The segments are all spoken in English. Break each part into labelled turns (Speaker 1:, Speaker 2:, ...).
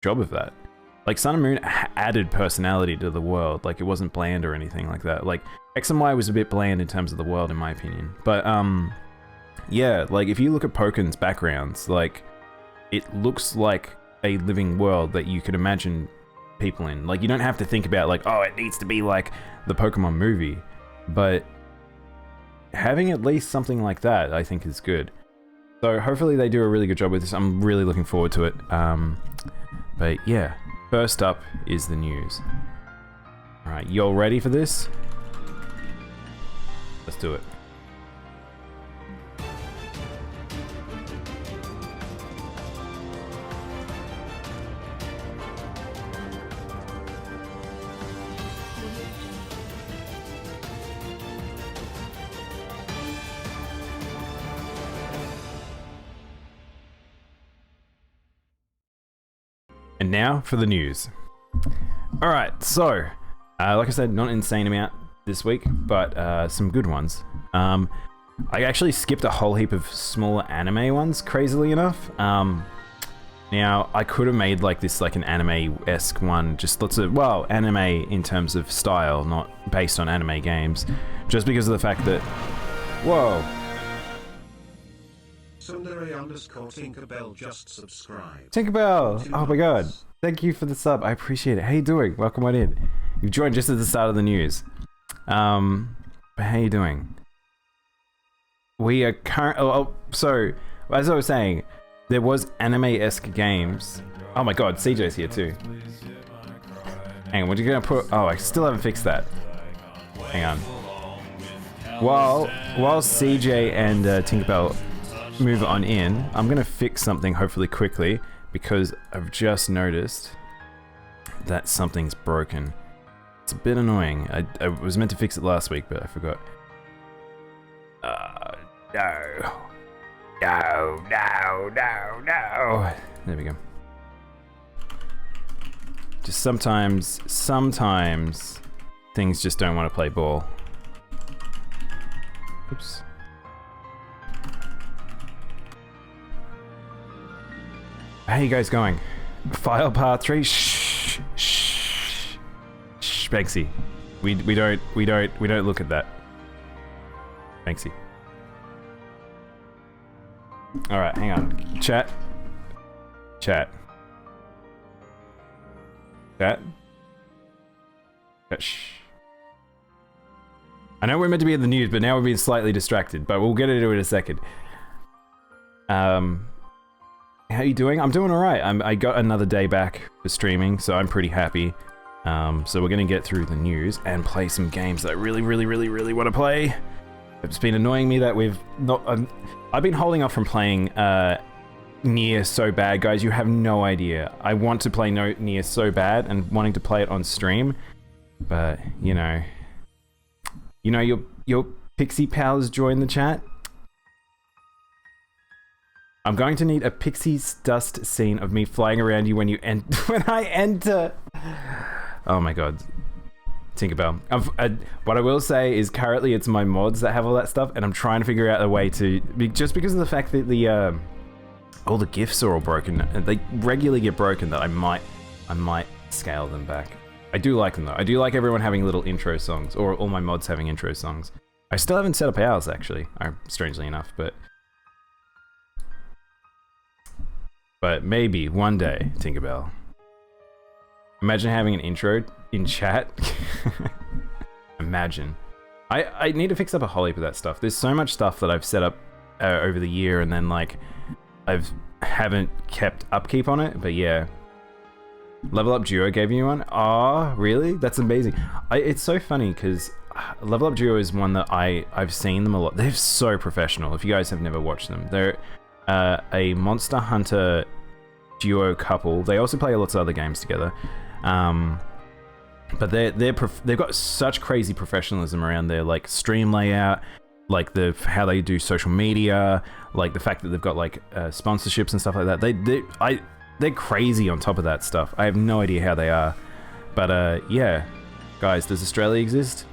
Speaker 1: job of that. Like Sun and Moon added personality to the world. Like it wasn't bland or anything like that. Like X and Y was a bit bland in terms of the world, in my opinion. But yeah, like if you look at Pokémon's backgrounds, like it looks like a living world that you could imagine people in. Like you don't have to think about like, oh, it needs to be like the Pokemon movie, but having at least something like that, I think, is good. So hopefully they do a really good job with this. I'm really looking forward to it. But yeah, first up is the news. All right, y'all ready for this? Let's do it. And now for the news. All right, so like I said, not an insane amount this week, but some good ones. I actually skipped a whole heap of smaller anime ones, crazily enough. Now I could have made like this, like an anime-esque one, just lots of, well, anime in terms of style, not based on anime games, just because of the fact that, whoa.
Speaker 2: Tinkerbell just subscribed.
Speaker 1: Tinkerbell! Oh my god. Thank you for the sub. I appreciate it. How you doing? Welcome on in. You've joined just at the start of the news. But how you doing? We are so, as I was saying, there was anime-esque games. Oh my god, CJ's here too. Hang on, what are you gonna put? Oh, I still haven't fixed that. Hang on. While CJ and Tinkerbell move on in, I'm gonna fix something hopefully quickly, because I've just noticed that something's broken. It's a bit annoying. I was meant to fix it last week, but I forgot. No. There we go. Just sometimes things just don't want to play ball. Oops. How you guys going? File part 3? Shh, Banksy. We don't look at that. Banksy. All right, hang on. Chat. Shh. I know we're meant to be in the news, but now we're being slightly distracted. But we'll get into it in a second. How you doing? I'm doing all right. I got another day back for streaming, so I'm pretty happy. So we're gonna get through the news and play some games that I really want to play. It's been annoying me that we've not. I've been holding off from playing Nier so bad, guys. You have no idea. I want to play Nier so bad and wanting to play it on stream, but you know your pixie pals join the chat. I'm going to need a pixie's dust scene of me flying around you when I enter. Oh my god. Tinkerbell. What I will say is currently it's my mods that have all that stuff, and I'm trying to figure out a way to, just because of the fact that all the GIFs are all broken. They regularly get broken that I might scale them back. I do like them though. I do like everyone having little intro songs, or all my mods having intro songs. I still haven't set up ours actually, strangely enough, but maybe one day, Tinkerbell. Imagine having an intro in chat. Imagine. I need to fix up a whole heap of that stuff. There's so much stuff that I've set up over the year, and then like haven't kept upkeep on it. But yeah, Level Up Duo gave you one. Oh, really? That's amazing. It's so funny because Level Up Duo is one that I've seen them a lot. They're so professional. If you guys have never watched them, they're a Monster Hunter duo couple. They also play lots of other games together. But they've got such crazy professionalism around their like stream layout, like how they do social media, like the fact that they've got like sponsorships and stuff like that. They're crazy on top of that stuff. I have no idea how they are, but yeah, guys, does Australia exist?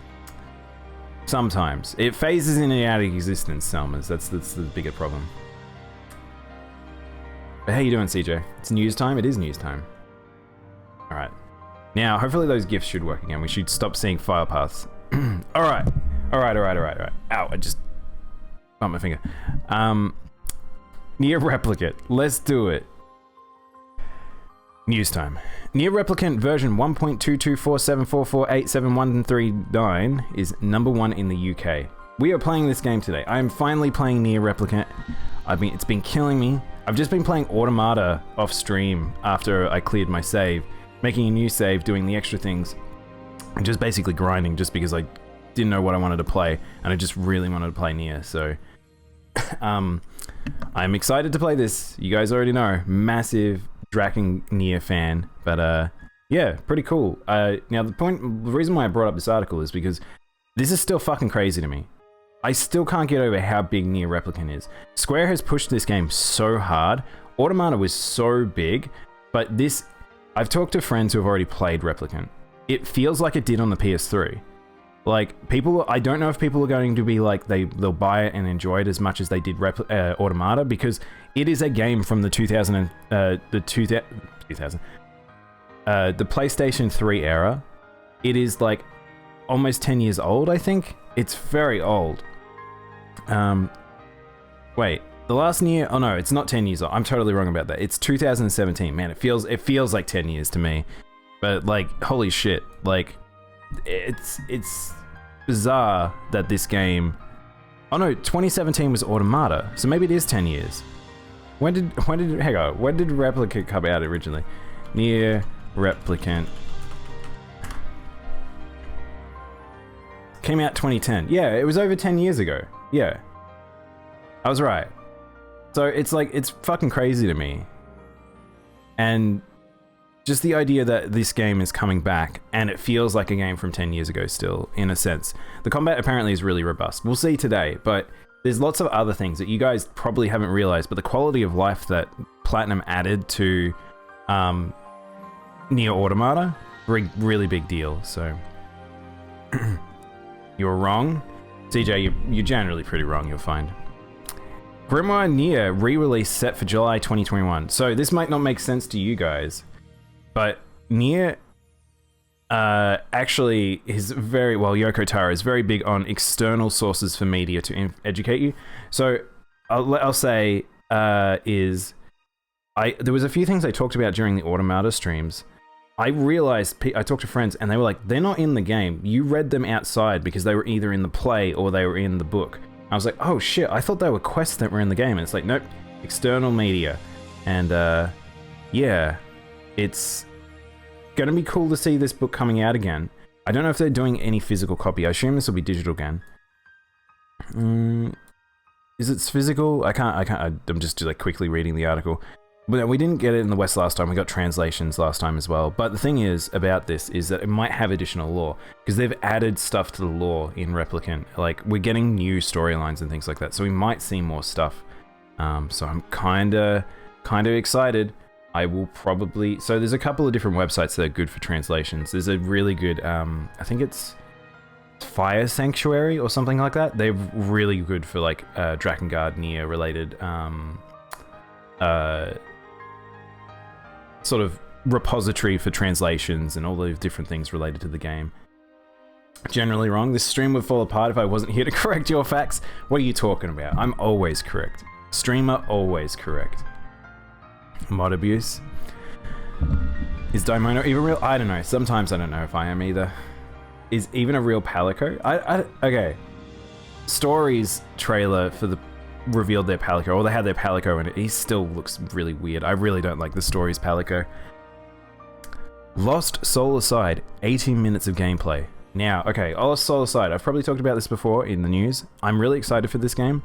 Speaker 1: Sometimes it phases in and out of existence. Summers. That's the bigger problem. But how you doing, CJ? It's news time. It is news time. All right. Now, hopefully those gifts should work again. We should stop seeing file paths. All right. Ow, I just bumped my finger. Nier Replicant. Let's do it. News time. Nier Replicant version 1.22474487139 is #1 in the UK. We are playing this game today. I am finally playing Nier Replicant. It's been killing me. I've just been playing Automata off stream after I cleared my save, making a new save, doing the extra things, and just basically grinding just because I didn't know what I wanted to play, and I just really wanted to play Nier, so I'm excited to play this. You guys already know, massive Draken Nier fan, but yeah, pretty cool. Now the reason why I brought up this article is because this is still fucking crazy to me. I still can't get over how big Nier Replicant is. Square has pushed this game so hard. Automata was so big, but this, I've talked to friends who have already played Replicant. It feels like it did on the PS3. Like, people, I don't know if people are going to be like, they'll buy it and enjoy it as much as they did Automata, because it is a game from the the PlayStation 3 era. It is like almost 10 years old, I think. It's very old. Wait, the last Nier, oh no, it's not 10 years old. I'm totally wrong about that. It's 2017. Man, it feels like 10 years to me. But like, holy shit, like, it's bizarre that this game, oh no, 2017 was Automata, so maybe it is 10 years. When did Replicant come out originally? Nier Replicant came out 2010. Yeah, it was over 10 years ago. Yeah, I was right. So it's like, it's fucking crazy to me. And just the idea that this game is coming back and it feels like a game from 10 years ago still, in a sense. The combat apparently is really robust. We'll see today, but there's lots of other things that you guys probably haven't realized, but the quality of life that Platinum added to Nier Automata, really big deal, so. You're wrong. CJ, you're generally pretty wrong, you'll find. Grimoire Nier re-release set for July 2021. So this might not make sense to you guys, but Nier actually is very, well, Yoko Taro is very big on external sources for media to educate you. So I'll say there was a few things I talked about during the Automata streams. I realized, I talked to friends and they were like, they're not in the game. You read them outside because they were either in the play or they were in the book. I was like, oh shit, I thought they were quests that were in the game. And it's like, nope, external media. And yeah, it's gonna be cool to see this book coming out again. I don't know if they're doing any physical copy. I assume this will be digital again. Is it physical? I'm just like quickly reading the article. But we didn't get it in the West last time. We got translations last time as well. But the thing is about this is that it might have additional lore, because they've added stuff to the lore in Replicant. Like, we're getting new storylines and things like that, so we might see more stuff. So I'm kinda excited. I will probably, so there's a couple of different websites that are good for translations. There's a really good, I think it's Fire Sanctuary or something like that. They're really good for like Drakengard Nier related sort of repository for translations and all those different things related to the game. Generally wrong. This stream would fall apart if I wasn't here to correct your facts. What are you talking about? I'm always correct. Streamer always correct. Mod abuse. Is Daimono even real? I don't know. Sometimes I don't know if I am either. Is even a real Palico? Okay. Stories trailer for the revealed their Palico, or they had their Palico in it. He still looks really weird. I really don't like the story's Palico. Lost Soul aside, 18 minutes of gameplay. Now, okay, Lost Soul aside, I've probably talked about this before in the news. I'm really excited for this game.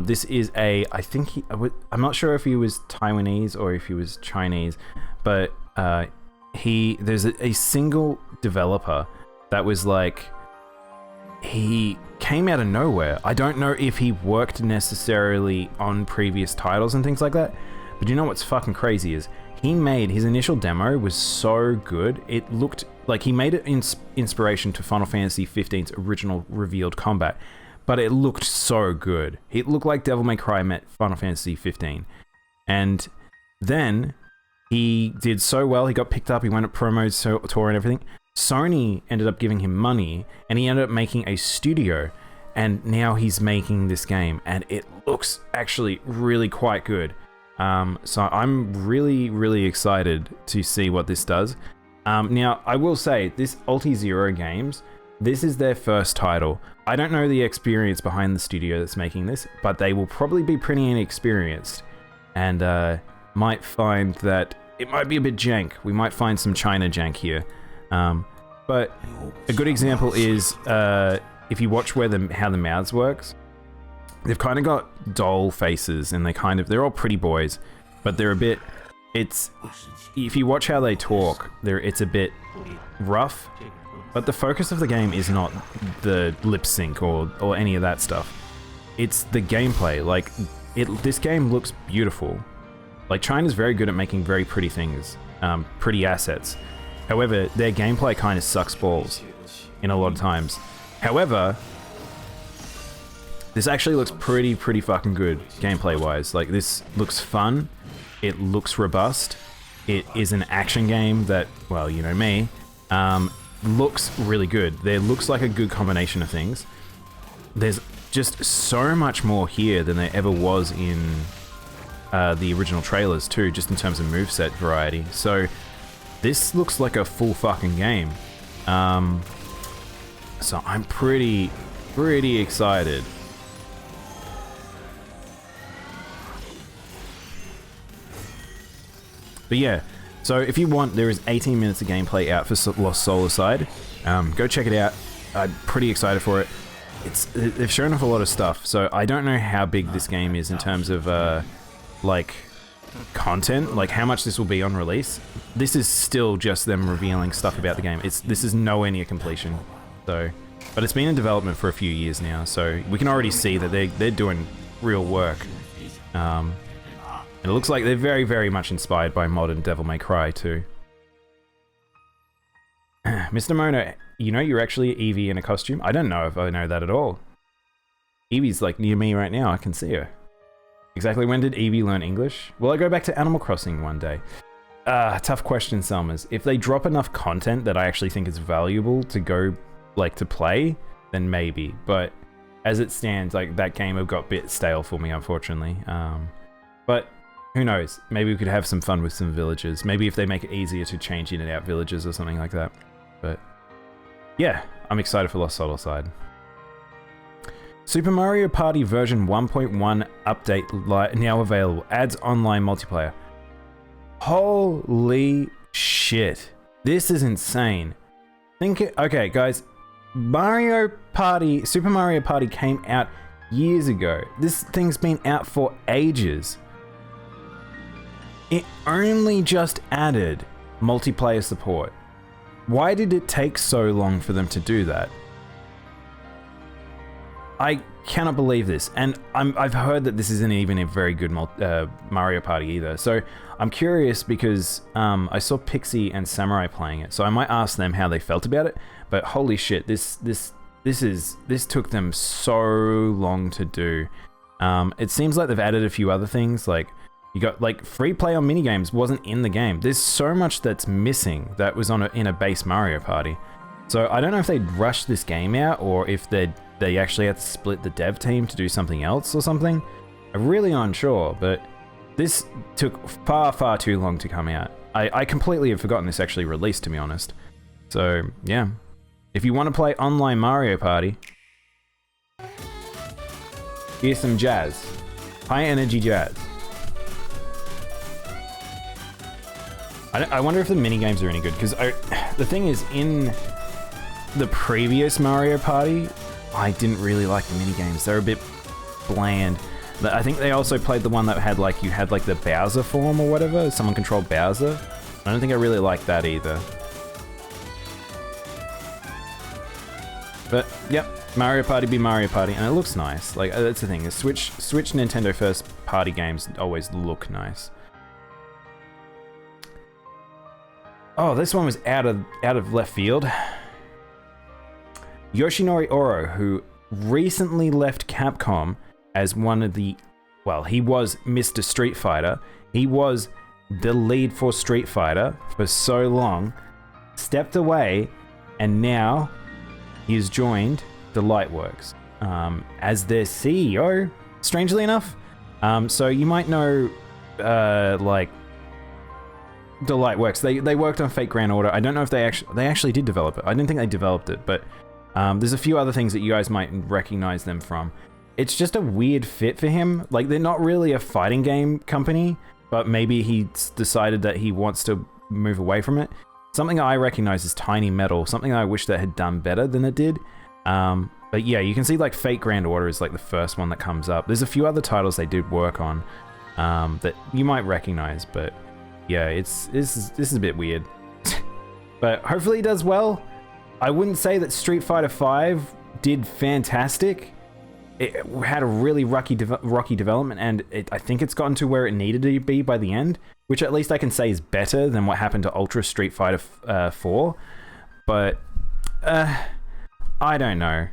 Speaker 1: This is I think I'm not sure if he was Taiwanese or if he was Chinese, but there's a single developer that was like, he came out of nowhere. I don't know if he worked necessarily on previous titles and things like that, but you know what's fucking crazy is he made his initial demo was so good. It looked like he made it inspiration to Final Fantasy 15's original revealed combat, but it looked so good. It looked like Devil May Cry met Final Fantasy 15. And then He did so well. He got picked up. He went at promo tour and everything. Sony ended up giving him money, and he ended up making a studio. And now he's making this game, and it looks actually really quite good. So I'm really, really excited to see what this does. Now, I will say, this Ulti-Zero Games, this is their first title. I don't know the experience behind the studio that's making this, but they will probably be pretty inexperienced, and might find that it might be a bit jank. We might find some China jank here. But a good example is, if you watch how the mouths works, they've kind of got doll faces, and they're all pretty boys, but they're a bit, if you watch how they talk, it's a bit rough, but the focus of the game is not the lip sync or any of that stuff. It's the gameplay. Like, this game looks beautiful. Like, China's very good at making very pretty things, pretty assets. However, their gameplay kind of sucks balls in a lot of times. However, this actually looks pretty fucking good gameplay-wise. Like, this looks fun. It looks robust. It is an action game that, well, you know me, looks really good. There looks like a good combination of things. There's just so much more here than there ever was in the original trailers too, just in terms of moveset variety. So this looks like a full fucking game. So I'm pretty excited. But yeah, so if you want, there is 18 minutes of gameplay out for Lost Solar Side. Go check it out. I'm pretty excited for it. They've shown off a lot of stuff, so I don't know how big this game is in terms of like content, like how much this will be on release. This is still just them revealing stuff about the game. This is nowhere near completion. So, but it's been in development for a few years now, so we can already see that they're doing real work. And it looks like they're very much inspired by modern Devil May Cry too. Mr. Mono, you know you're actually Eevee in a costume? I don't know if I know that at all. Eevee's like near me right now, I can see her. Exactly when did Eevee learn English? Will I go back to Animal Crossing one day? Tough question, Selmas. If they drop enough content that I actually think is valuable to go, like, to play, then maybe. But as it stands, like, that game have got a bit stale for me, unfortunately. But who knows? Maybe we could have some fun with some villages. Maybe if they make it easier to change in and out villages or something like that. But yeah, I'm excited for Lost Solar Side. Super Mario Party version 1.1 update now available. Adds online multiplayer. Holy shit. This is insane. Okay, guys. Super Mario Party came out years ago. This thing's been out for ages. It only just added multiplayer support. Why did it take so long for them to do that? I cannot believe this, and I've heard that this isn't even a very good Mario Party either. So I'm curious because I saw Pixie and Samurai playing it, so I might ask them how they felt about it. But holy shit, this took them so long to do. It seems like they've added a few other things, like you got like free play on minigames wasn't in the game. There's so much that's missing that was in a base Mario Party. So I don't know if they'd rushed this game out or if they actually had to split the dev team to do something else or something. I'm really unsure, but this took far too long to come out. I completely have forgotten this actually released, to be honest. So yeah, if you want to play online Mario Party, here's some jazz. High energy jazz. I wonder if the minigames are any good, because the thing is, in the previous Mario Party, I didn't really like the minigames. They're a bit bland. I think they also played the one that had like, you had like the Bowser form or whatever. Someone controlled Bowser. I don't think I really liked that either. But yep, Mario Party be Mario Party, and it looks nice. Like, that's the thing. The Switch Nintendo first party games always look nice. Oh, this one was out of left field. Yoshinori Oro, who recently left Capcom as one of the, well, he was Mr. Street Fighter. He was the lead for Street Fighter for so long, stepped away, and now he's joined the Lightworks as their CEO, strangely enough. So you might know, like, the Lightworks. They worked on Fate Grand Order. I don't know if they actually did develop it. I didn't think they developed it, but there's a few other things that you guys might recognize them from. It's just a weird fit for him. Like, they're not really a fighting game company, but maybe he's decided that he wants to move away from it. Something I recognize is Tiny Metal, something I wish that had done better than it did. But yeah, you can see like Fate Grand Order is like the first one that comes up. There's a few other titles they did work on that you might recognize, but yeah, this is a bit weird. But hopefully he does well. I wouldn't say that Street Fighter V did fantastic. It had a really rocky development, and I think it's gotten to where it needed to be by the end, which at least I can say is better than what happened to Ultra Street Fighter 4. But I don't know.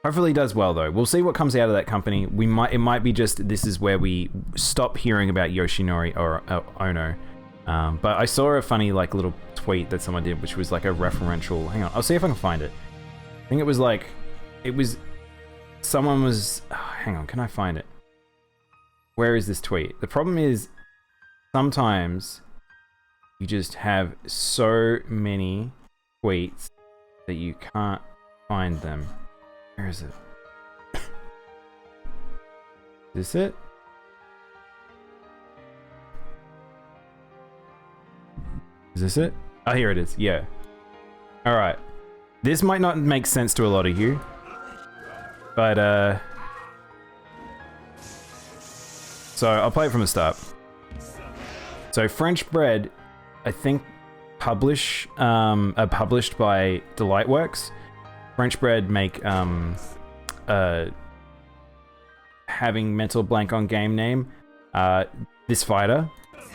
Speaker 1: Hopefully he does well though. We'll see what comes out of that company. It might be just this is where we stop hearing about Yoshinori or Ono. But I saw a funny like little tweet that someone did, which was like a referential. Hang on, I'll see if I can find it. I think it was like, someone was. Oh, hang on, can I find it? Where is this tweet? The problem is sometimes you just have so many tweets that you can't find them. Where is it? Is this it? Is this it? Oh, here it is. Yeah. All right. This might not make sense to a lot of you, but so I'll play it from the start. So French Bread, I think, published by the Lightworks. French Bread make having mental blank on game name, this fighter.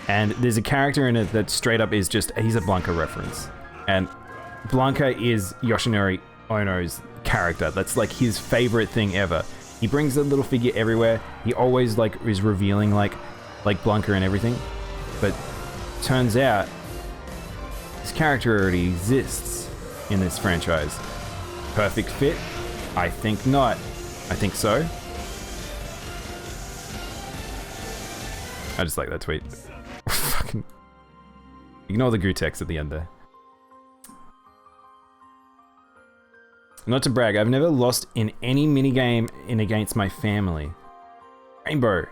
Speaker 1: And there's a character in it that straight up is just, he's a Blanca reference. And Blanca is Yoshinori Ono's character. That's like his favorite thing ever. He brings the little figure everywhere. He always like is revealing like Blanca and everything. But turns out this character already exists in this franchise. Perfect fit? I think not. I think so. I just like that tweet. Fucking ignore the goo text at the end there. Not to brag, I've never lost in any minigame in against my family. Rainbow.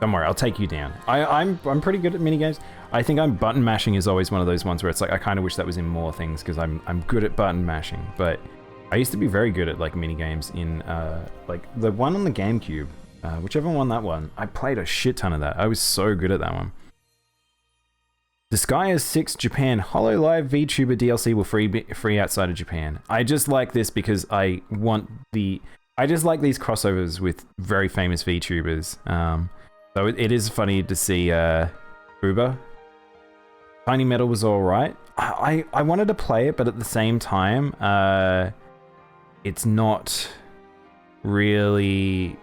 Speaker 1: Don't worry, I'll take you down. I'm pretty good at minigames. I think button mashing is always one of those ones where it's like I kind of wish that was in more things because I'm good at button mashing. But I used to be very good at like minigames in like the one on the GameCube. Whichever one that one. I played a shit ton of that. I was so good at that one. Disgaea 6 Japan HoloLive VTuber DLC will free outside of Japan. I just like this because I just like these crossovers with very famous VTubers. So it is funny to see Uber. Tiny Metal was alright. I wanted to play it, but at the same time, it's not really...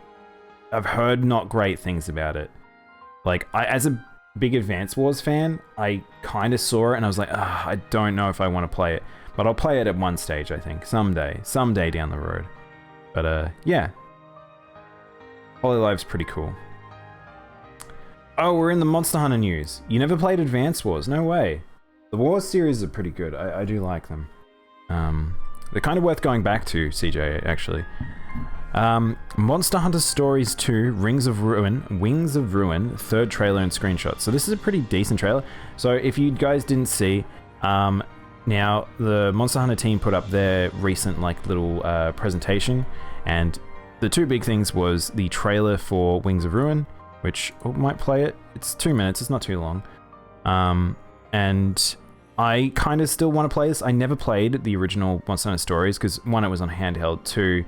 Speaker 1: I've heard not great things about it. Like, as a big Advance Wars fan, I kind of saw it and I was like, I don't know if I want to play it. But I'll play it at one stage, I think. Someday down the road. But, yeah. HoloLive's pretty cool. Oh, we're in the Monster Hunter news. You never played Advance Wars? No way. The Wars series are pretty good. I do like them. They're kind of worth going back to, CJ, actually. Monster Hunter Stories 2 Wings of Ruin, third trailer and screenshot. So this is a pretty decent trailer. So if you guys didn't see, now the Monster Hunter team put up their recent like little presentation, and the two big things was the trailer for Wings of Ruin, which might play it. It's 2 minutes, it's not too long. And I kind of still want to play this. I never played the original Monster Hunter Stories because one, it was on handheld, two,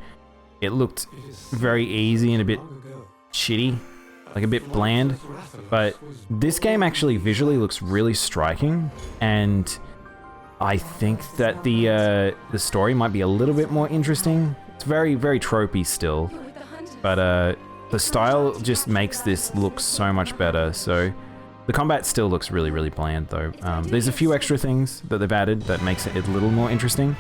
Speaker 1: it looked very easy and a bit shitty, like a bit bland. But this game actually visually looks really striking, and I think that the story might be a little bit more interesting. It's very, very tropey still, but the style just makes this look so much better. So the combat still looks really, really bland though. There's a few extra things that they've added that makes it a little more interesting,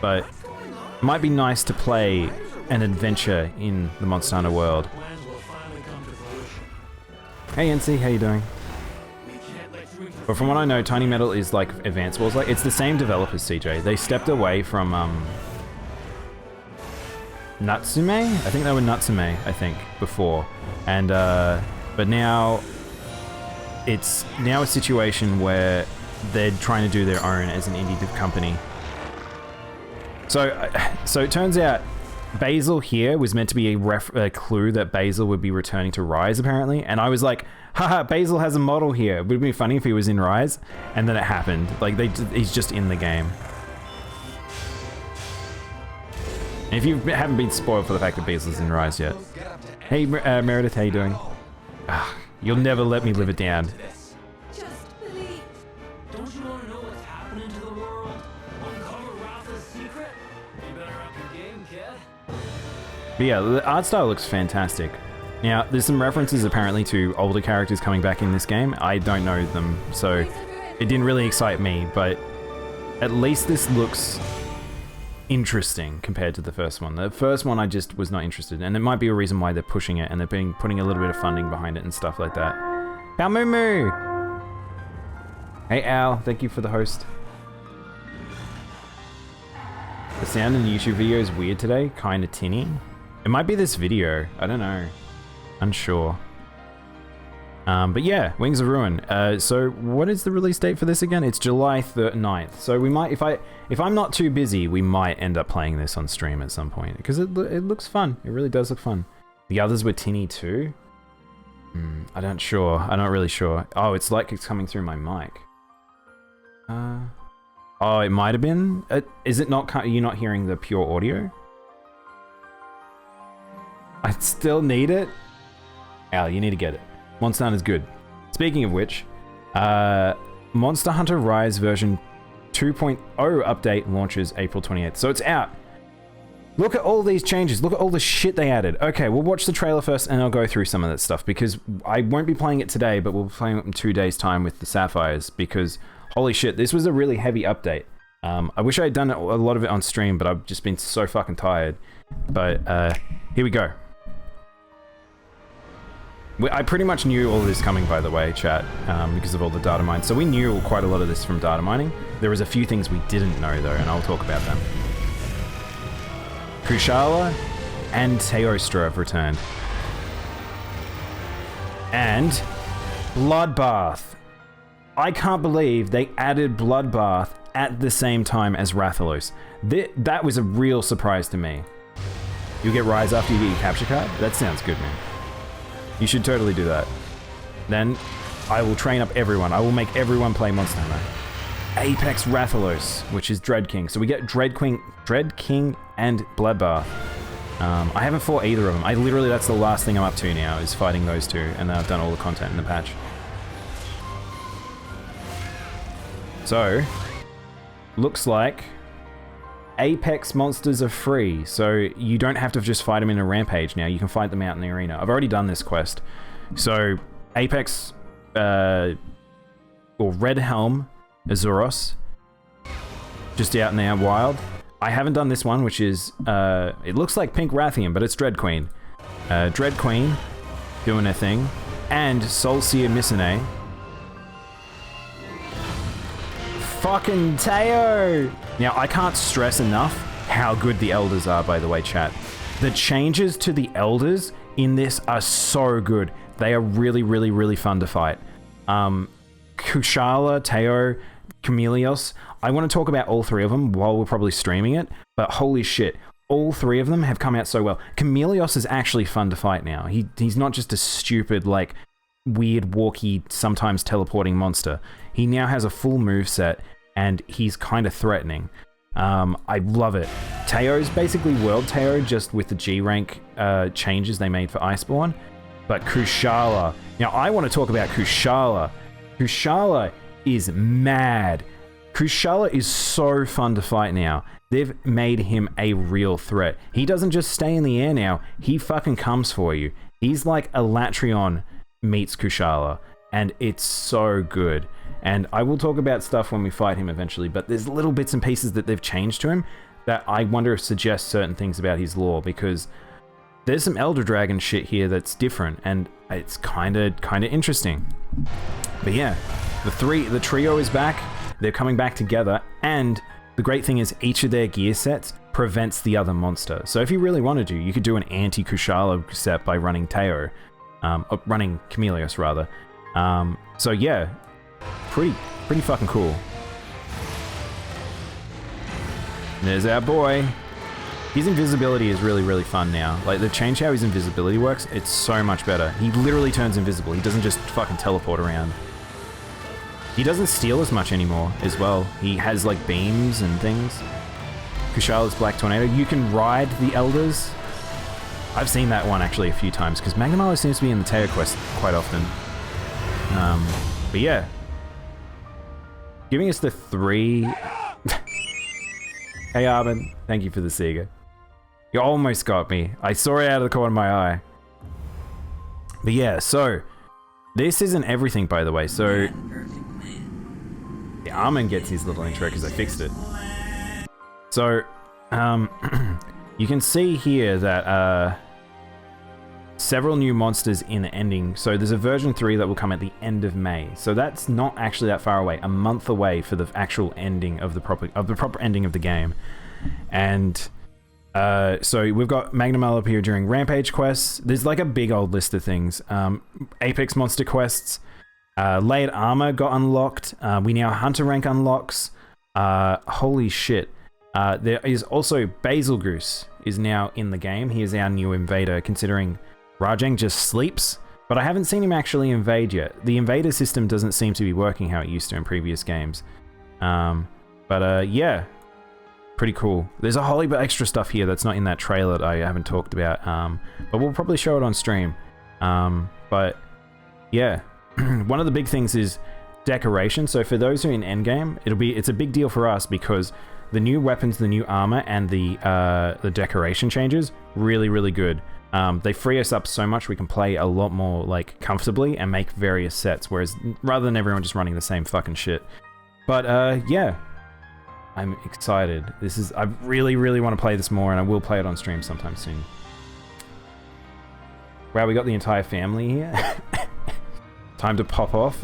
Speaker 1: but it might be nice to play an adventure in the Monster Hunter world. Hey NC, how you doing? But from what I know, Tiny Metal is like Advance Wars. Like, it's the same developers, CJ. They stepped away from Natsume? I think they were Natsume, I think, before. And but now it's a situation where they're trying to do their own as an indie company. So it turns out Basil here was meant to be a clue that Basil would be returning to Rise, apparently. And I was like, haha, Basil has a model here. It would be funny if he was in Rise. And then it happened. Like, he's just in the game. And if you haven't been spoiled for the fact that Basil's in Rise yet. Hey, Meredith, how you doing? You'll never let me live it down.
Speaker 3: Just believe. Don't you want to know what's happening to the world? Uncover Rafa's secret? You better up your game, kid.
Speaker 1: But yeah, the art style looks fantastic. Now, there's some references apparently to older characters coming back in this game. I don't know them, so it didn't really excite me, but at least this looks interesting compared to the first one. The first one I just was not interested in, and it might be a reason why they're pushing it, and they're putting a little bit of funding behind it and stuff like that. Al Moo Moo! Hey Al, thank you for the host. The sound in the YouTube video is weird today, kinda tinny. It might be this video, I don't know. Unsure. But yeah, Wings of Ruin. So what is the release date for this again? It's July 9th. So we might, if I'm not too busy, we might end up playing this on stream at some point, because it looks fun. It really does look fun. The others were tinny too. I'm not really sure. Oh, it's like it's coming through my mic. Oh, it might have been. Is it not? Are you not hearing the pure audio? I still need it. Al, you need to get it. Monster Hunter's good. Speaking of which, Monster Hunter Rise version 2.0 update launches April 28th. So it's out. Look at all these changes. Look at all the shit they added. Okay, we'll watch the trailer first and I'll go through some of that stuff, because I won't be playing it today, but we'll be playing it in 2 days' time with the Sapphires, because holy shit, this was a really heavy update. I wish I had done a lot of it on stream, but I've just been so fucking tired. But here we go. I pretty much knew all this coming, by the way, chat, because of all the data mines. So we knew quite a lot of this from data mining. There was a few things we didn't know, though, and I'll talk about them. Kushala and Teostra have returned. And Bloodbath. I can't believe they added Bloodbath at the same time as Rathalos. That was a real surprise to me. You get Rise after you get your capture card? That sounds good, man. You should totally do that. Then I will train up everyone. I will make everyone play Monster Hunter. Apex Rathalos, which is Dread King. So we get Dread King and Bloodbath. I haven't fought either of them. That's the last thing I'm up to now, is fighting those two, and then I've done all the content in the patch. So, looks like Apex monsters are free, so you don't have to just fight them in a rampage now. You can fight them out in the arena. I've already done this quest. So, Apex, or Red Helm, Azuros, just out in the wild. I haven't done this one, which is, it looks like Pink Rathian, but it's Dread Queen. Dread Queen, doing her thing, and Soulseer Missane. Fucking Teo! Now, I can't stress enough how good the Elders are, by the way, chat. The changes to the Elders in this are so good. They are really, really, really fun to fight. Kushala, Teo, Chameleos. I want to talk about all three of them while we're probably streaming it, but holy shit, all three of them have come out so well. Chameleos is actually fun to fight now. He's not just a stupid, like, weird, walky, sometimes teleporting monster. He now has a full moveset, and he's kind of threatening. I love it. Teo's basically World Teo, just with the G rank changes they made for Iceborne. But Kushala. Now, I want to talk about Kushala. Kushala is mad. Kushala is so fun to fight now. They've made him a real threat. He doesn't just stay in the air now. He fucking comes for you. He's like Elatrion meets Kushala, and it's so good. And I will talk about stuff when we fight him eventually, but there's little bits and pieces that they've changed to him that I wonder if suggest certain things about his lore, because there's some Elder Dragon shit here that's different, and it's kind of interesting. But yeah, the trio is back. They're coming back together, and the great thing is each of their gear sets prevents the other monster. So if you really wanted to, you could do an anti-Kushala set by running Teo, running Chameleos rather. So yeah, pretty fucking cool. There's our boy. His invisibility is really fun now. Like, they've changed how his invisibility works. It's so much better. He literally turns invisible. He doesn't just fucking teleport around. He doesn't steal as much anymore as well. He has like beams and things. Kushala's Black Tornado. You can ride the Elders. I've seen that one actually a few times because Magnamalo seems to be in the Teo quest quite often. But yeah. Giving us the 3... Hey Armin, thank you for the Sega. You almost got me. I saw it out of the corner of my eye. But yeah, so this isn't everything, by the way. So the Armin gets his little intro because I fixed it. So you can see here that several new monsters in the ending. So there's a version 3 that will come at the end of May. So that's not actually that far away. A month away for the actual ending of the proper ending of the game. And so we've got Magnamalo appear during Rampage quests. There's like a big old list of things. Apex monster quests. Layered armor got unlocked. We now Hunter rank unlocks. Holy shit. There is also Basil Goose is now in the game. He is our new invader, considering Rajang just sleeps, but I haven't seen him actually invade yet. The invader system doesn't seem to be working how it used to in previous games. Yeah, pretty cool. There's a whole heap of extra stuff here that's not in that trailer that I haven't talked about, but we'll probably show it on stream. But yeah, one of the big things is decoration. So for those who are in endgame, it's a big deal for us because the new weapons, the new armor, and the decoration changes, really good. They free us up so much we can play a lot more like comfortably and make various sets, whereas rather than everyone just running the same fucking shit. But yeah, I'm excited. I really want to play this more, and I will play it on stream sometime soon. Wow, we got the entire family here. Time to pop off.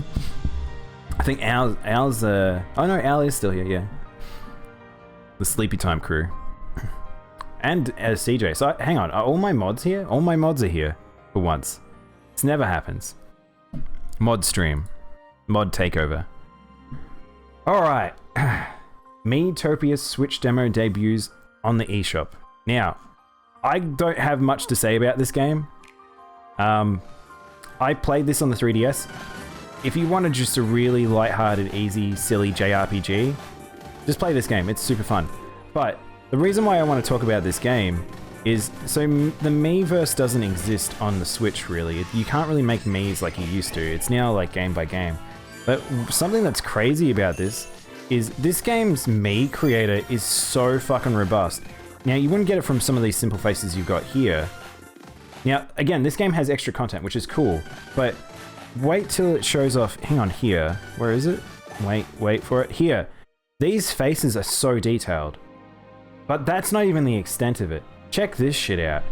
Speaker 1: I think Al's oh no, Al is still here, yeah. The Sleepy Time crew. And CJ. So hang on, are all my mods here? All my mods are here for once. This never happens. Mod stream. Mod takeover. Alright. Miitopia's Switch demo debuts on the eShop. Now, I don't have much to say about this game. I played this on the 3DS. If you wanted just a really lighthearted, easy, silly JRPG, just play this game. It's super fun. But the reason why I want to talk about this game is, so the Miiverse doesn't exist on the Switch, really. You can't really make Miis like you used to. It's now like game by game. But something that's crazy about this is this game's Mii creator is so fucking robust. Now, you wouldn't get it from some of these simple faces you've got here. Now, again, this game has extra content, which is cool, but wait till it shows off. Hang on, here. Where is it? Wait for it. Here. These faces are so detailed. But that's not even the extent of it. Check this shit out.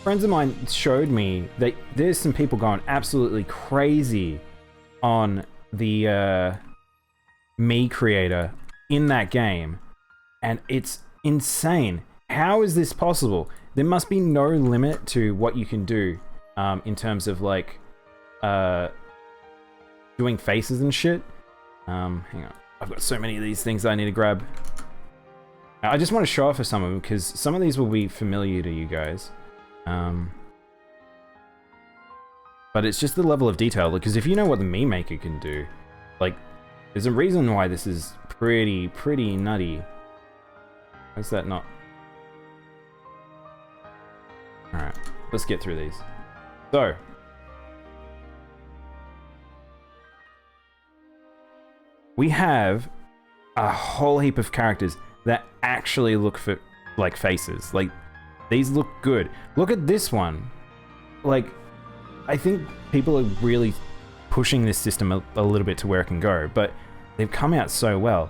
Speaker 1: Friends of mine showed me that there's some people going absolutely crazy on the Mii creator in that game. And it's insane. How is this possible? There must be no limit to what you can do in terms of like doing faces and shit. Hang on. I've got so many of these things I need to grab. I just want to show off for some of them because some of these will be familiar to you guys. But it's just the level of detail, because if you know what the Mii Maker can do, like, there's a reason why this is pretty nutty. Is that not? Alright, let's get through these. So, we have a whole heap of characters that actually look for like faces. Like, These look good. Look at this one. Like, I think people are really pushing this system a little bit to where it can go, but they've come out so well.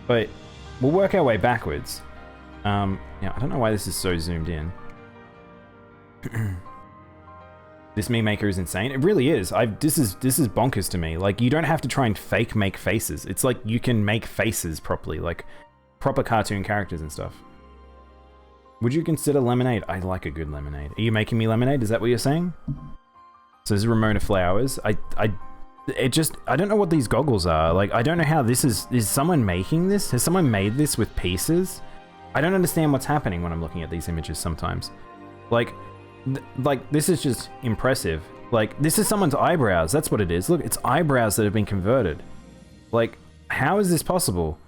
Speaker 1: But we'll work our way backwards. Yeah, I don't know why this is so zoomed in. This meme maker is insane. It really is. This is bonkers to me. Like, you don't have to try and fake make faces. It's like you can make faces properly, like proper cartoon characters and stuff. Would you consider lemonade? I like a good lemonade. Are you making me lemonade? Is that what you're saying? So this is Ramona Flowers. I don't know what these goggles are. Like, I don't know how this is someone making this? Has someone made this with pieces? I don't understand what's happening when I'm looking at these images sometimes. Like this is just impressive. Like, this is someone's eyebrows. That's what it is. Look, it's eyebrows that have been converted. Like, how is this possible?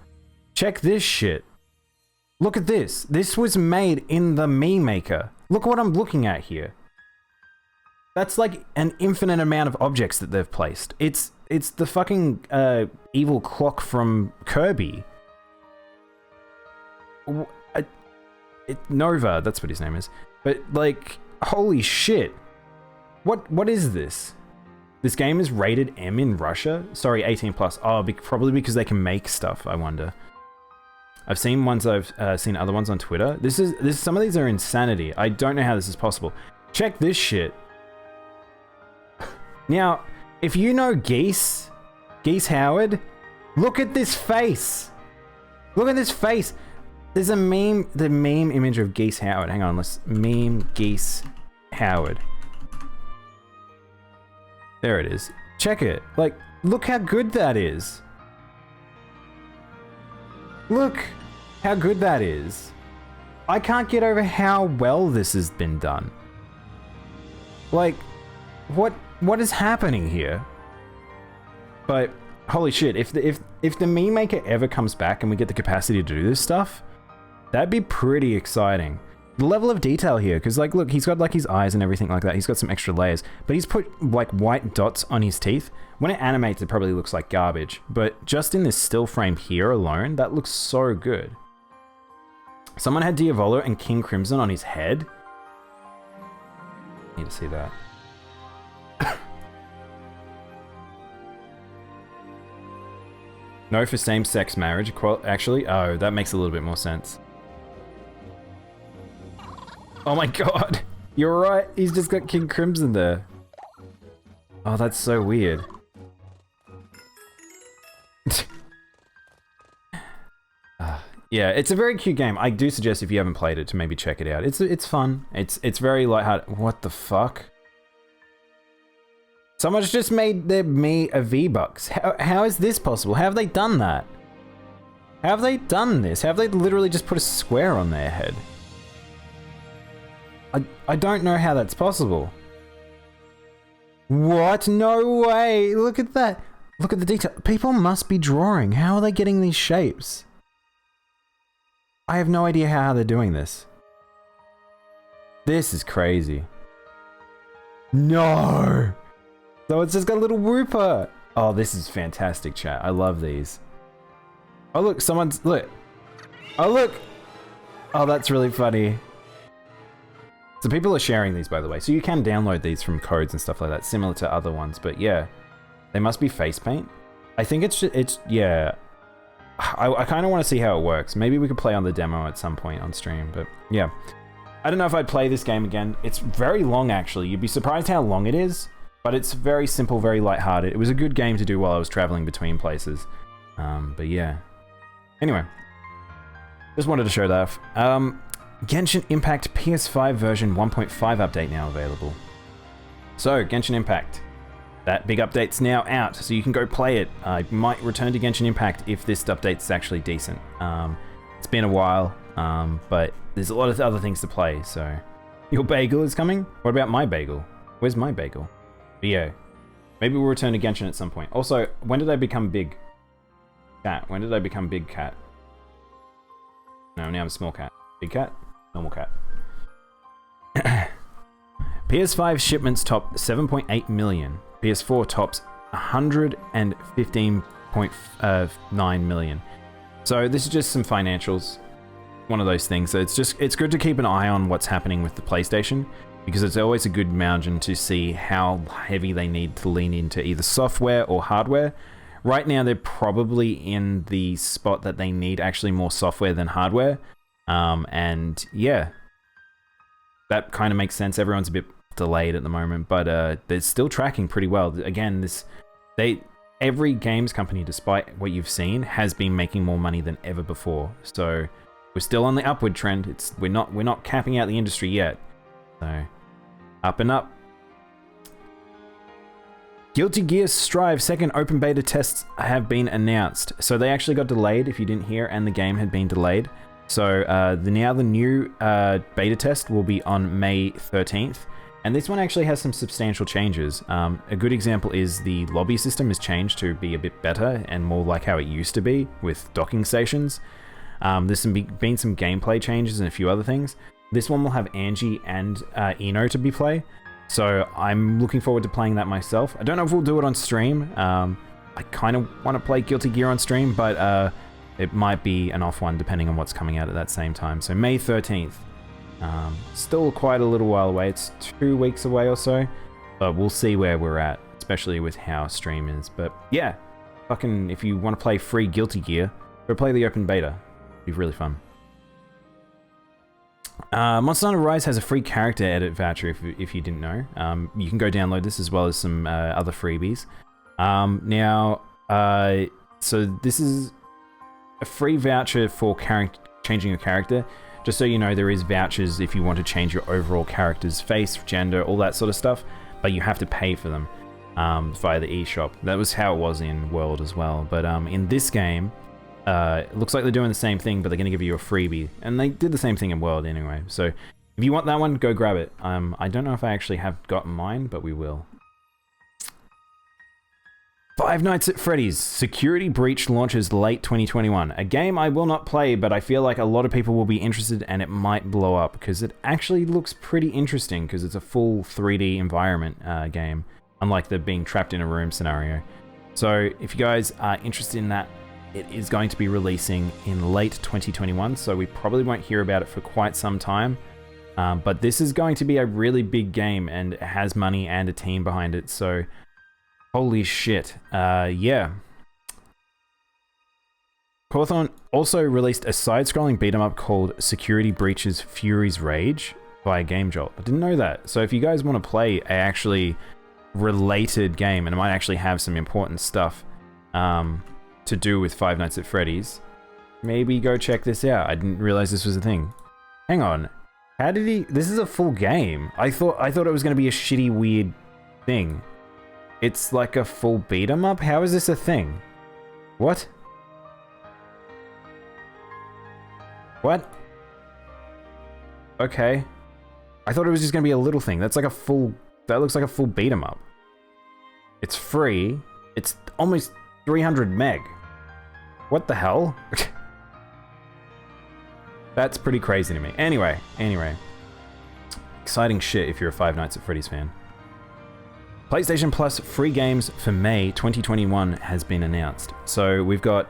Speaker 1: Check this shit. Look at this. This was made in the meme maker. Look what I'm looking at here. That's like an infinite amount of objects that they've placed. It's the fucking evil clock from Kirby. Nova, that's what his name is. But like, holy shit. What is this? This game is rated M in Russia? Sorry, 18 plus. Oh, probably because they can make stuff, I wonder. I've seen ones, I've seen other ones on Twitter. Some of these are insanity. I don't know how this is possible. Check this shit. Now, if you know Geese Howard, look at this face. Look at this face. There's a meme, the meme image of Geese Howard. Hang on, let's meme Geese Howard. There it is. Check it. Like, look how good that is. Look how good that is. I can't get over how well this has been done. Like, what is happening here? But holy shit, if the meme maker ever comes back and we get the capacity to do this stuff, that'd be pretty exciting. The level of detail here, because like, look, he's got like his eyes and everything like that. He's got some extra layers, but he's put like white dots on his teeth. When it animates, it probably looks like garbage, but just in this still frame here alone, that looks so good. Someone had Diavolo and King Crimson on his head. Need to see that. No for same-sex marriage. Actually, oh, that makes a little bit more sense. Oh my god! You're right, he's just got King Crimson there. Oh, that's so weird. Yeah, it's a very cute game. I do suggest if you haven't played it to maybe check it out. It's fun. It's very lighthearted. What the fuck? Someone's just made me a V-Bucks. How is this possible? How have they done that? How have they done this? How have they literally just put a square on their head? I don't know how that's possible. What? No way! Look at that! Look at the detail. People must be drawing. How are they getting these shapes? I have no idea how they're doing this. This is crazy. No! So it's just got a little whooper. Oh, this is fantastic, chat. I love these. Oh, look, someone's... Look. Oh, look! Oh, that's really funny. So people are sharing these, by the way. So you can download these from codes and stuff like that, similar to other ones. But yeah, they must be face paint. I think it's yeah. I kind of want to see how it works. Maybe we could play on the demo at some point on stream. But yeah, I don't know if I'd play this game again. It's very long, actually. You'd be surprised how long it is. But it's very simple, very lighthearted. It was a good game to do while I was traveling between places. But yeah. Anyway, just wanted to show that off. Genshin Impact PS5 version 1.5 update now available. So, Genshin Impact. That big update's now out, so you can go play it. I might return to Genshin Impact if this update's actually decent. It's been a while, but there's a lot of other things to play, so... Your bagel is coming? What about my bagel? Where's my bagel? But yeah, maybe we'll return to Genshin at some point. Also, when did I become big? Cat. When did I become big cat? No, now I'm a small cat. Big cat? Normal cat. PS5 shipments top 7.8 million. PS4 tops 115.9 million. So this is just some financials. one of those things. So it's good to keep an eye on what's happening with the PlayStation, because it's always a good margin to see how heavy they need to lean into either software or hardware. Right now, they're probably in the spot that they need actually more software than hardware. And yeah, that kind of makes sense. Everyone's a bit delayed at the moment, but they're still tracking pretty well. Again, every games company, despite what you've seen, has been making more money than ever before. So we're still on the upward trend. We're not capping out the industry yet. So up and up. Guilty Gear Strive second open beta tests have been announced. So they actually got delayed, if you didn't hear, and the game had been delayed. So now the new beta test will be on May 13th. And this one actually has some substantial changes. A good example is the lobby system has changed to be a bit better and more like how it used to be with docking stations. There's been some gameplay changes and a few other things. This one will have Angie and Eno to be play. So I'm looking forward to playing that myself. I don't know if we'll do it on stream. I kind of want to play Guilty Gear on stream, but it might be an off one depending on what's coming out at that same time. So May 13th. Still quite a little while away. It's 2 weeks away or so. But we'll see where we're at, especially with how stream is. But yeah, fucking if you want to play free Guilty Gear, go play the open beta. It'll be really fun. Monster Hunter Rise has a free character edit voucher if you didn't know. You can go download this as well as some other freebies. So this is a free voucher for changing your character. Just so you know, there is vouchers if you want to change your overall character's face, gender, all that sort of stuff, but you have to pay for them via the eShop. That was how it was in World as well. But in this game, it looks like they're doing the same thing, but they're going to give you a freebie. And they did the same thing in World anyway. So if you want that one, go grab it. I don't know if I actually have gotten mine, but we will. Five Nights at Freddy's Security Breach launches late 2021. A game I will not play, but I feel like a lot of people will be interested and it might blow up because it actually looks pretty interesting because it's a full 3D environment game, unlike the being trapped in a room scenario. So if you guys are interested in that, it is going to be releasing in late 2021, so we probably won't hear about it for quite some time. But this is going to be a really big game and it has money and a team behind it, so holy shit. Yeah. Cawthon also released a side-scrolling beat-em-up called Security Breach's Fury's Rage via Game Jolt. I didn't know that. So if you guys want to play a actually related game, and it might actually have some important stuff to do with Five Nights at Freddy's, maybe go check this out. I didn't realize this was a thing. Hang on. How did he... This is a full game. I thought it was going to be a shitty, weird thing. It's like a full beat 'em up? How is this a thing? What? What? Okay. I thought it was just gonna be a little thing. That's like a full... That looks like a full beat 'em up. It's free. It's almost 300 meg. What the hell? That's pretty crazy to me. Anyway. Exciting shit if you're a Five Nights at Freddy's fan. PlayStation Plus free games for May 2021 has been announced. So we've got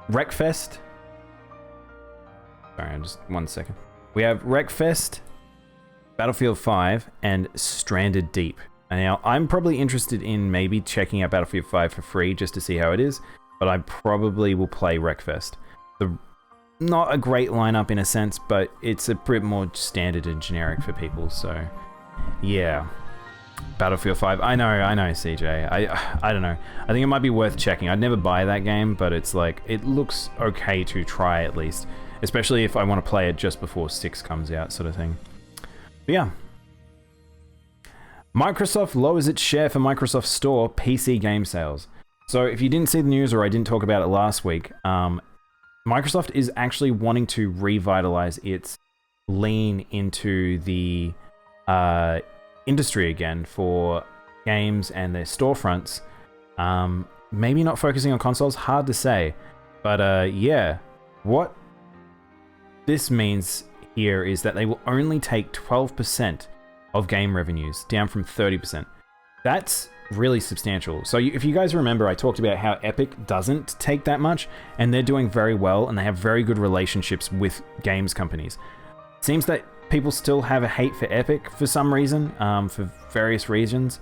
Speaker 1: Wreckfest. Sorry, just 1 second. We have Wreckfest, Battlefield 5, and Stranded Deep. And now, I'm probably interested in maybe checking out Battlefield 5 for free just to see how it is, but I probably will play Wreckfest. Not a great lineup in a sense, but it's a bit more standard and generic for people, so... Yeah, Battlefield 5. I know, CJ. I don't know. I think it might be worth checking. I'd never buy that game, but it's like, it looks okay to try at least. Especially if I want to play it just before 6 comes out, sort of thing. But yeah. Microsoft lowers its share for Microsoft Store PC game sales. So if you didn't see the news or I didn't talk about it last week, Microsoft is actually wanting to revitalize its lean into the industry again for games and their storefronts. Maybe not focusing on consoles, hard to say. But yeah, what this means here is that they will only take 12% of game revenues, down from 30%. that's really substantial. So if you guys remember, I talked about how Epic doesn't take that much, and they're doing very well, and they have very good relationships with games companies. Seems that people still have a hate for Epic for some reason, for various reasons.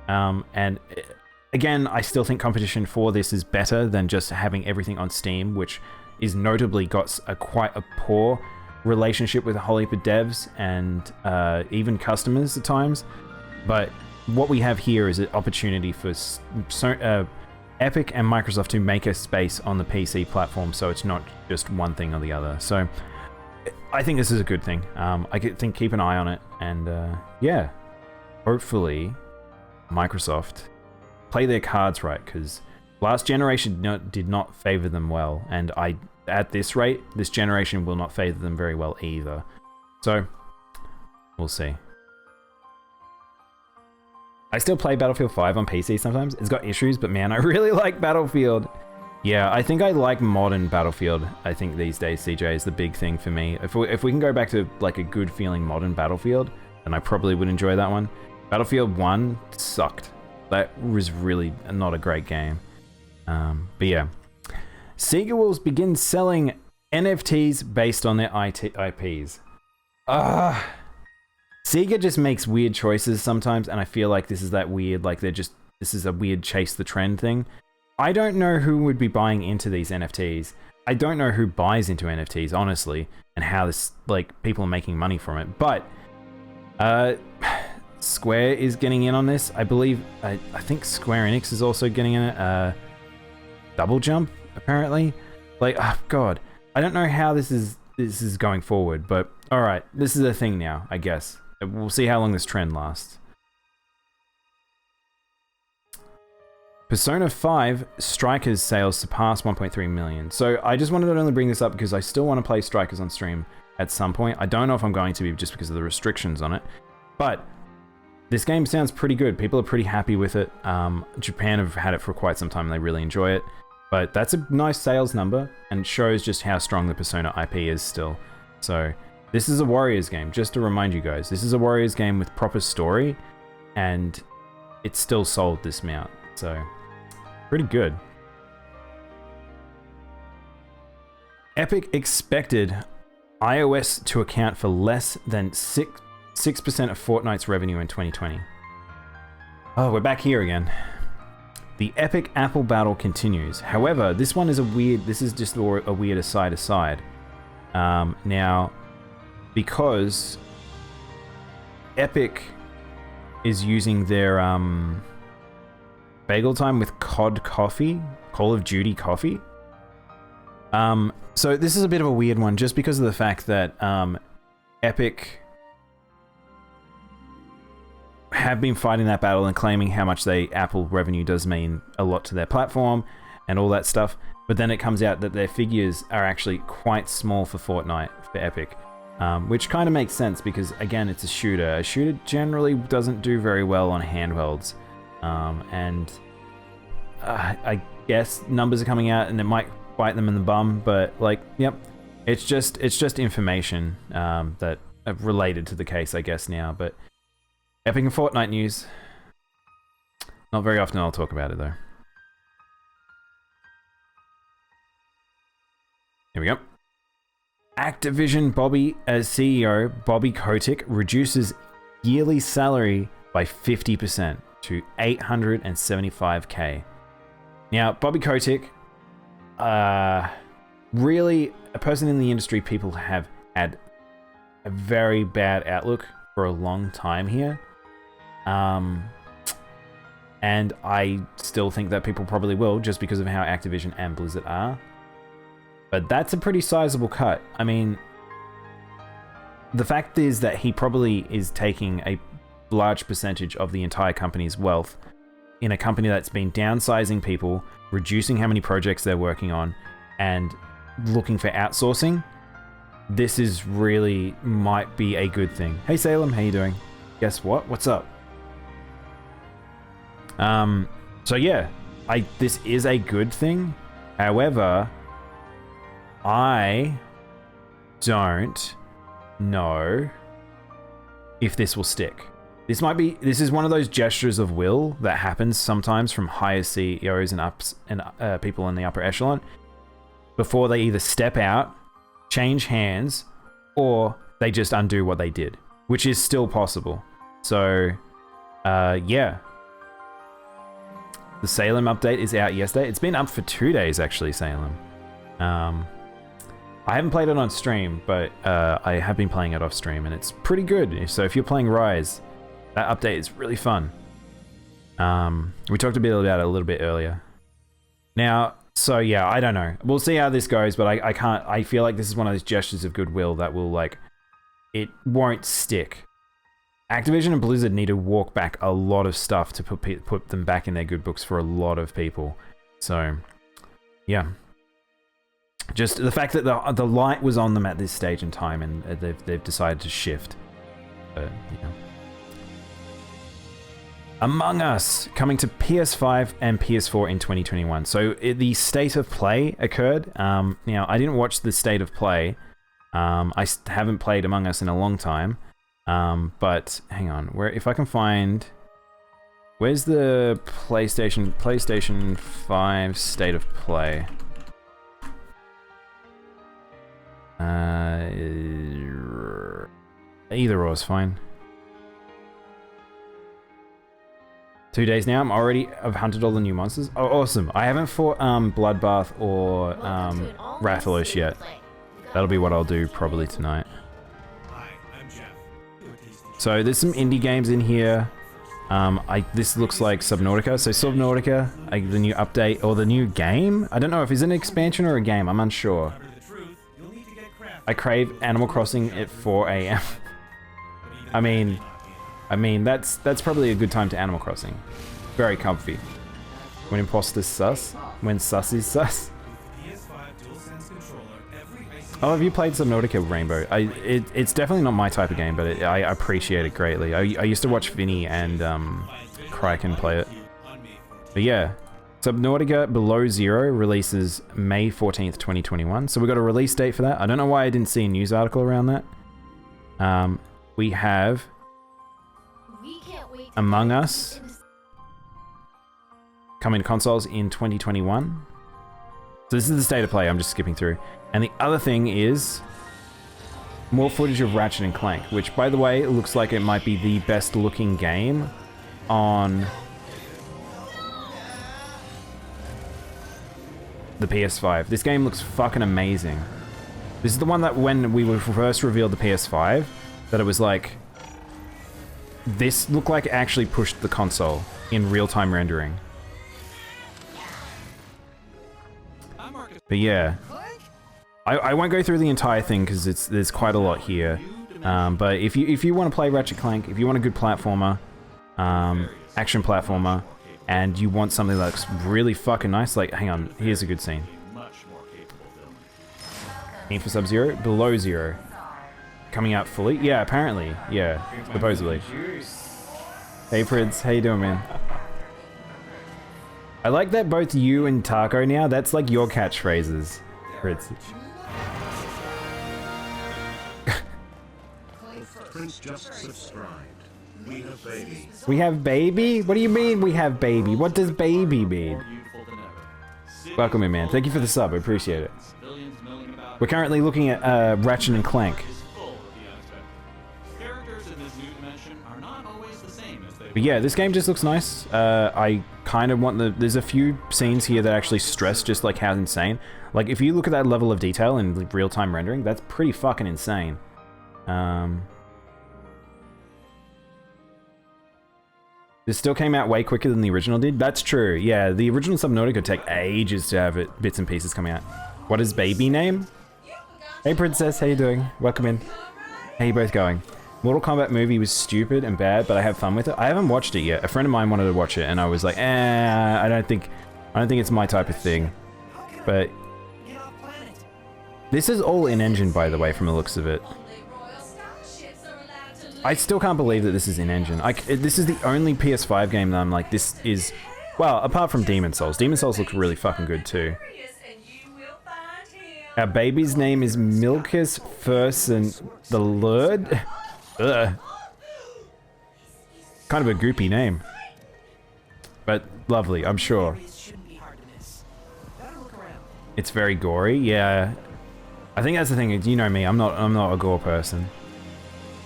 Speaker 1: And again, I still think competition for this is better than just having everything on Steam, which is notably got quite a poor relationship with a whole heap of devs and even customers at times. But what we have here is an opportunity for Epic and Microsoft to make a space on the PC platform, so it's not just one thing or the other. So I think this is a good thing. I think keep an eye on it, and yeah, hopefully Microsoft play their cards right, because last generation did not favor them well, and at this rate, this generation will not favor them very well either. So we'll see. I still play Battlefield 5 on PC sometimes. It's got issues, but man, I really like Battlefield. Yeah, I think I like modern Battlefield. I think these days, CJ, is the big thing for me. If we can go back to like a good feeling modern Battlefield, then I probably would enjoy that one. Battlefield 1 sucked. That was really not a great game. But yeah. Sega will begin selling NFTs based on their IPs. Sega just makes weird choices sometimes, and I feel like this is that weird, like this is a weird chase the trend thing. I don't know who would be buying into these NFTs. I don't know who buys into NFTs, honestly, and how this, like, people are making money from it. But Square is getting in on this. I believe, I think Square Enix is also getting in it. Double Jump, apparently. Like, oh god, I don't know how this is going forward, but all right, this is a thing now, I guess. We'll see how long this trend lasts. Persona 5 Strikers sales surpassed 1.3 million. So I just wanted to only bring this up because I still want to play Strikers on stream at some point. I don't know if I'm going to be just because of the restrictions on it, but this game sounds pretty good. People are pretty happy with it. Japan have had it for quite some time and they really enjoy it. But that's a nice sales number and shows just how strong the Persona IP is still. So this is a Warriors game, just to remind you guys. This is a Warriors game with proper story, and it's still sold this amount. So pretty good. Epic expected iOS to account for less than 6% of Fortnite's revenue in 2020. Oh, we're back here again. The Epic Apple battle continues. However, this one is this is just a weird aside. Now, because Epic is using their Bagel Time with COD Coffee, Call of Duty Coffee. So this is a bit of a weird one just because of the fact that Epic have been fighting that battle and claiming how much Apple revenue does mean a lot to their platform and all that stuff. But then it comes out that their figures are actually quite small for Fortnite, for Epic. Which kind of makes sense because, again, it's a shooter. A shooter generally doesn't do very well on handhelds. I guess numbers are coming out and it might bite them in the bum, but like, yep, it's just information that related to the case, I guess, now. But Epic and Fortnite news. Not very often I'll talk about it, though. Here we go. Activision CEO Bobby Kotick reduces yearly salary by 50% to $875K. Now, Bobby Kotick, really a person in the industry people have had a very bad outlook for a long time here. And I still think that people probably will just because of how Activision and Blizzard are. But that's a pretty sizable cut. I mean, the fact is that he probably is taking a large percentage of the entire company's wealth in a company that's been downsizing people, reducing how many projects they're working on, and looking for outsourcing. This is really might be a good thing. Hey Salem, how you doing? Guess what? What's up? So yeah, this is a good thing. However, I don't know if this will stick. This is one of those gestures of will that happens sometimes from higher CEOs and people in the upper echelon before they either step out, change hands, or they just undo what they did, which is still possible. So, yeah. The Salem update is out yesterday. It's been up for 2 days, actually, Salem. I haven't played it on stream, but I have been playing it off stream, and it's pretty good. So if you're playing Rise, that update is really fun. We talked a bit about it a little bit earlier. Now, so yeah, I don't know. We'll see how this goes, but I can't. I feel like this is one of those gestures of goodwill that will, like, it won't stick. Activision and Blizzard need to walk back a lot of stuff to put them back in their good books for a lot of people. So, yeah. Just the fact that the light was on them at this stage in time, and they've decided to shift. But, you know. Among Us coming to PS5 and PS4 in 2021. So the state of play occurred. Now I didn't watch the state of play. I haven't played Among Us in a long time. But hang on, if I can find, where's the PlayStation 5 state of play? Either or is fine. 2 days now. I've hunted all the new monsters. Oh, awesome! I haven't fought Bloodbath or Rathalos yet. That'll be what I'll do probably tonight. So there's some indie games in here. This looks like Subnautica. So Subnautica, the new update or the new game. I don't know if it's an expansion or a game. I'm unsure. I crave Animal Crossing at 4 a.m. I mean that's probably a good time to Animal Crossing. Very comfy. When imposter's sus. When sus is sus. Oh, have you played Subnautica Rainbow? It's definitely not my type of game, but I appreciate it greatly. I used to watch Vinny and Kraken play it. But yeah, Subnautica Below Zero releases May 14th, 2021. So we got a release date for that. I don't know why I didn't see a news article around that. We have Among Us coming to consoles in 2021. So this is the state of play. I'm just skipping through. And the other thing is more footage of Ratchet and Clank, which, by the way, looks like it might be the best looking game on the PS5. This game looks fucking amazing. This is the one that when we first revealed the PS5, that it was like, this looked like it actually pushed the console in real-time rendering. But yeah. I won't go through the entire thing because there's quite a lot here. But if you want to play Ratchet Clank, if you want a good platformer, action platformer, and you want something that looks really fucking nice, like, hang on, here's a good scene. Aim for Sub-Zero, Below Zero. Coming out fully? Yeah, apparently. Yeah, supposedly. Hey Prince, how you doing, man? I like that both you and Taco now, that's like your catchphrases, Prince.
Speaker 2: Prince just subscribed. We have baby.
Speaker 1: We have baby? What do you mean we have baby? What does baby mean? Welcome in, man. Thank you for the sub. I appreciate it. We're currently looking at Ratchet and Clank. But yeah, this game just looks nice. I kind of want there's a few scenes here that actually stress just like how insane. Like if you look at that level of detail in real-time rendering, that's pretty fucking insane. This still came out way quicker than the original did. That's true. Yeah, the original Subnautica would take ages to have bits and pieces coming out. What is baby name? Hey Princess, how you doing? Welcome in. How you both going? Mortal Kombat movie was stupid and bad, but I had fun with it. I haven't watched it yet. A friend of mine wanted to watch it, and I was like, I don't think it's my type of thing. But this is all in-engine, by the way, from the looks of it. I still can't believe that this is in-engine. This is the only PS5 game that I'm like, this is... Well, apart from Demon Souls. Demon Souls looks really fucking good, too. Our baby's name is Milkus Fersen the Lord. Ugh. Kind of a goopy name. But lovely, I'm sure. It's very gory, yeah. I think that's the thing, you know me, I'm not a gore person.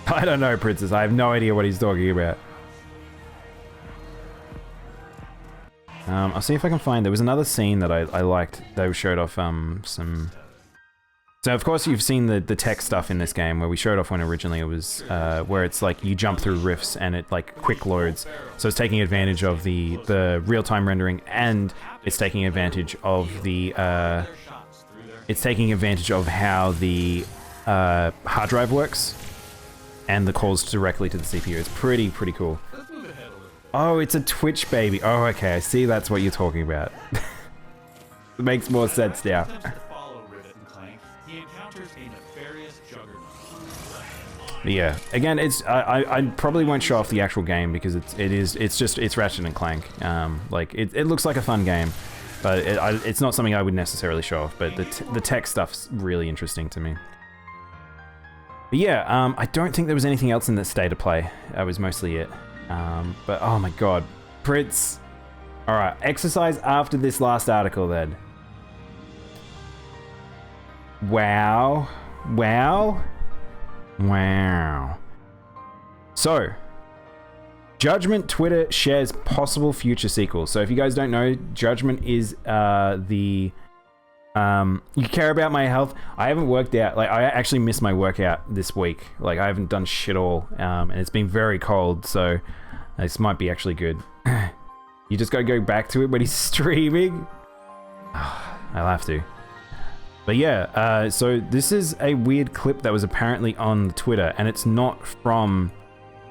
Speaker 1: I don't know, Princess, I have no idea what he's talking about. I'll see if I can find, there was another scene that I liked. They showed off some... So of course you've seen the tech stuff in this game where we showed off when originally it was where it's like you jump through rifts and it like quick loads. So it's taking advantage of the real-time rendering, and it's taking advantage of the it's taking advantage of how the hard drive works and the calls directly to the CPU. It's pretty cool. Oh, it's a Twitch baby. Oh, okay, I see that's what you're talking about. It makes more sense now. Yeah, again, it's I probably won't show off the actual game because it's Ratchet and Clank. Like it looks like a fun game, but it's not something I would necessarily show off. But the tech stuff's really interesting to me. But yeah, I don't think there was anything else in the state of play. That was mostly it. But oh my god, Pritz. All right, exercise after this last article then. Wow. So, Judgment Twitter shares possible future sequels. So if you guys don't know, Judgment is you care about my health. I haven't worked out. Like I actually missed my workout this week. Like I haven't done shit all, and it's been very cold. So this might be actually good. You just gotta go back to it when he's streaming. I'll have to. But yeah, so this is a weird clip that was apparently on Twitter, and it's not from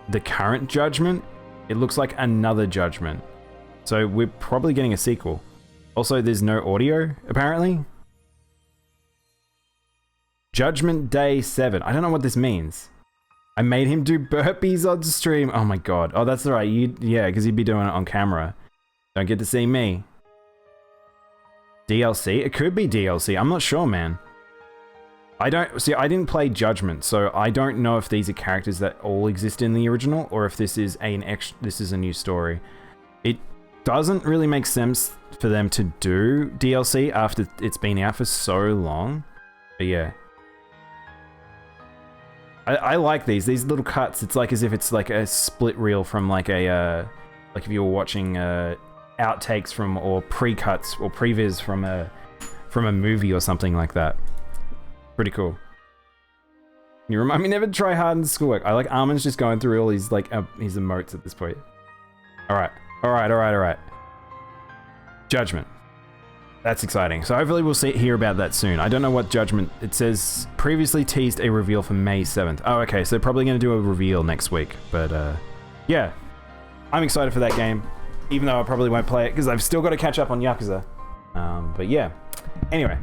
Speaker 1: the current Judgment. It looks like another Judgment. So we're probably getting a sequel. Also, there's no audio, apparently. Judgment Day 7. I don't know what this means. I made him do burpees on stream. Oh my god. Oh, that's right. Yeah, because he'd be doing it on camera. Don't get to see me. DLC? It could be DLC. I'm not sure, man. I didn't play Judgment, so I don't know if these are characters that all exist in the original or if this is a new story. It doesn't really make sense for them to do DLC after it's been out for so long. But yeah. I like these little cuts. It's like as if it's like a split reel from like a like if you were watching outtakes from or pre-cuts or previs from a movie or something like that. Pretty cool. You remind me never try hard in schoolwork. I like Armin's just going through all his like his emotes at this point. All right. Judgment. That's exciting. So hopefully we'll hear about that soon. I don't know what Judgment. It says previously teased a reveal for May 7th. Oh, okay. So they're probably going to do a reveal next week. But yeah, I'm excited for that game. Even though I probably won't play it because I've still got to catch up on Yakuza. But yeah. Anyway,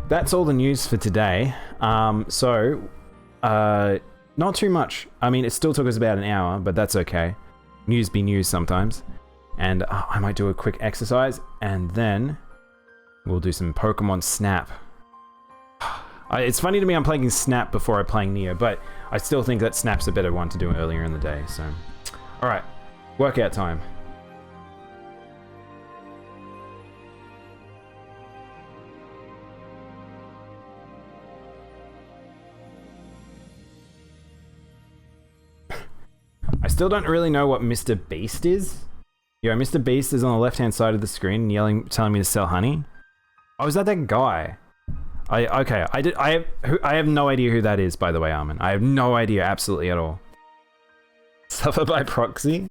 Speaker 1: that's all the news for today. Not too much. I mean, it still took us about an hour, but that's okay. News be news sometimes. And I might do a quick exercise, and then we'll do some Pokemon Snap. It's funny to me I'm playing Snap before I'm playing Neo, but I still think that Snap's a better one to do earlier in the day, so... Alright, workout time. I still don't really know what Mr. Beast is. Yo, Mr. Beast is on the left-hand side of the screen, telling me to sell honey. Oh, is that guy? I have no idea who that is, by the way, Armin. I have no idea, absolutely at all. Suffer by proxy?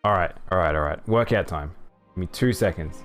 Speaker 1: Alright. Workout time. Give me 2 seconds.